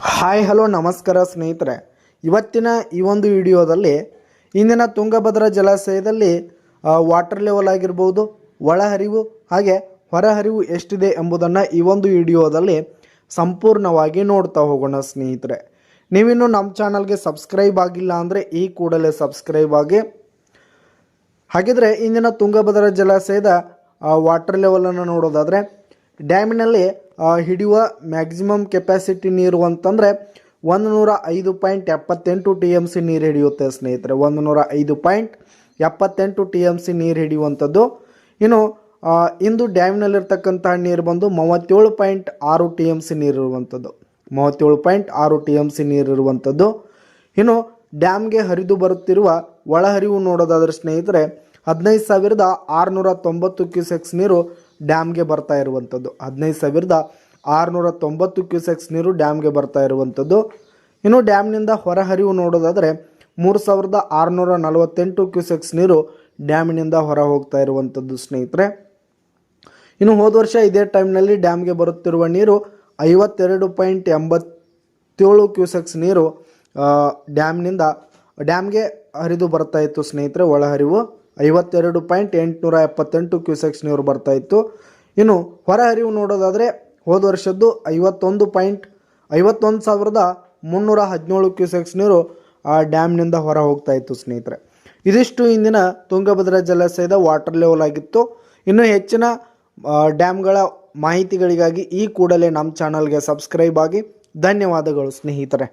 Hi hello ನಮಸ್ಕಾರ ಸ್ನೇಹಿತರೆ, ಇವತ್ತಿನ ಈ ಒಂದು ವಿಡಿಯೋದಲ್ಲಿ ಇಂದಿನ ತುಂಗಭದ್ರಾ ಜಲಾಶಯದಲ್ಲಿ ವಾಟರ್ ಲೆವೆಲ್ ಆಗಿರ್ಬೋದು, ಒಳಹರಿವು ಹಾಗೆ ಹೊರಹರಿವು ಎಷ್ಟಿದೆ ಎಂಬುದನ್ನು ಈ ಒಂದು ವಿಡಿಯೋದಲ್ಲಿ ಸಂಪೂರ್ಣವಾಗಿ ನೋಡ್ತಾ ಹೋಗೋಣ. ಸ್ನೇಹಿತರೆ, ನೀವಿನ್ನು ನಮ್ಮ ಚಾನಲ್ಗೆ ಸಬ್ಸ್ಕ್ರೈಬ್ ಆಗಿಲ್ಲ ಅಂದರೆ ಈ ಕೂಡಲೇ ಸಬ್ಸ್ಕ್ರೈಬ್ ಆಗಿ. ಹಾಗಿದ್ರೆ ಇಂದಿನ ತುಂಗಭದ್ರಾ ಜಲಾಶಯದ ವಾಟರ್ ಲೆವೆಲನ್ನು ನೋಡೋದಾದರೆ, ಡ್ಯಾಮಿನಲ್ಲಿ ಹಿಡಿಯುವ ಮ್ಯಾಕ್ಸಿಮಮ್ ಕೆಪಾಸಿಟಿ ನೀರು ಅಂತಂದರೆ 105.78 TMC ನೀರು ಹಿಡಿಯುತ್ತೆ ಸ್ನೇಹಿತರೆ. 105.78 TMC ನೀರು ಹಿಡಿಯುವಂಥದ್ದು. ಇನ್ನು ಇಂದು ಡ್ಯಾಮಿನಲ್ಲಿರ್ತಕ್ಕಂತಹ ನೀರು ಬಂದು 37.6 TMC ನೀರಿರುವಂಥದ್ದು. 37.6 TMC ನೀರಿರುವಂಥದ್ದು. ಇನ್ನು ಡ್ಯಾಮ್ಗೆ ಹರಿದು ಬರುತ್ತಿರುವ ಒಳಹರಿವು ನೋಡೋದಾದರೆ ಸ್ನೇಹಿತರೆ, 15,690 ಕ್ಯೂಸೆಕ್ಸ್ ನೀರು ಡ್ಯಾಮ್ಗೆ ಬರ್ತಾ ಇರುವಂಥದ್ದು. 15,690 ಕ್ಯೂಸೆಕ್ಸ್ ನೀರು ಡ್ಯಾಮ್ಗೆ ಬರ್ತಾ ಇರುವಂಥದ್ದು. ಇನ್ನು ಡ್ಯಾಮ್ನಿಂದ ಹೊರಹರಿವು ನೋಡೋದಾದರೆ 3,648 ಕ್ಯೂಸೆಕ್ಸ್ ನೀರು ಡ್ಯಾಮಿನಿಂದ ಹೊರ ಹೋಗ್ತಾ ಇರುವಂಥದ್ದು ಸ್ನೇಹಿತರೆ. ಇನ್ನು ಹೋದ ವರ್ಷ ಇದೇ ಟೈಮ್ನಲ್ಲಿ ಡ್ಯಾಮ್ಗೆ ಬರುತ್ತಿರುವ ನೀರು 52.87 ಕ್ಯೂಸೆಕ್ಸ್ ನೀರು ಡ್ಯಾಮ್ಗೆ ಹರಿದು ಬರ್ತಾ ಇತ್ತು ಸ್ನೇಹಿತರೆ. ಒಳಹರಿವು 52.878 ಕ್ಯೂಸೆಕ್ಸ್ ನೀರು ಬರ್ತಾ ಇತ್ತು. ಇನ್ನು ಹೊರಹರಿವು ನೋಡೋದಾದರೆ ಹೋದ ವರ್ಷದ್ದು 51,317 ಕ್ಯೂಸೆಕ್ಸ್ ನೀರು ಡ್ಯಾಮ್ನಿಂದ ಹೊರ ಹೋಗ್ತಾ ಇತ್ತು ಸ್ನೇಹಿತರೆ. ಇದಿಷ್ಟು ಇಂದಿನ ತುಂಗಭದ್ರಾ ಜಲಾಶಯದ ವಾಟರ್ ಲೆವೆಲ್ ಆಗಿತ್ತು. ಇನ್ನೂ ಹೆಚ್ಚಿನ ಡ್ಯಾಮ್ಗಳ ಮಾಹಿತಿಗಳಿಗಾಗಿ ಈ ಕೂಡಲೇ ನಮ್ಮ ಚಾನಲ್ಗೆ ಸಬ್ಸ್ಕ್ರೈಬ್ ಆಗಿ. ಧನ್ಯವಾದಗಳು ಸ್ನೇಹಿತರೆ.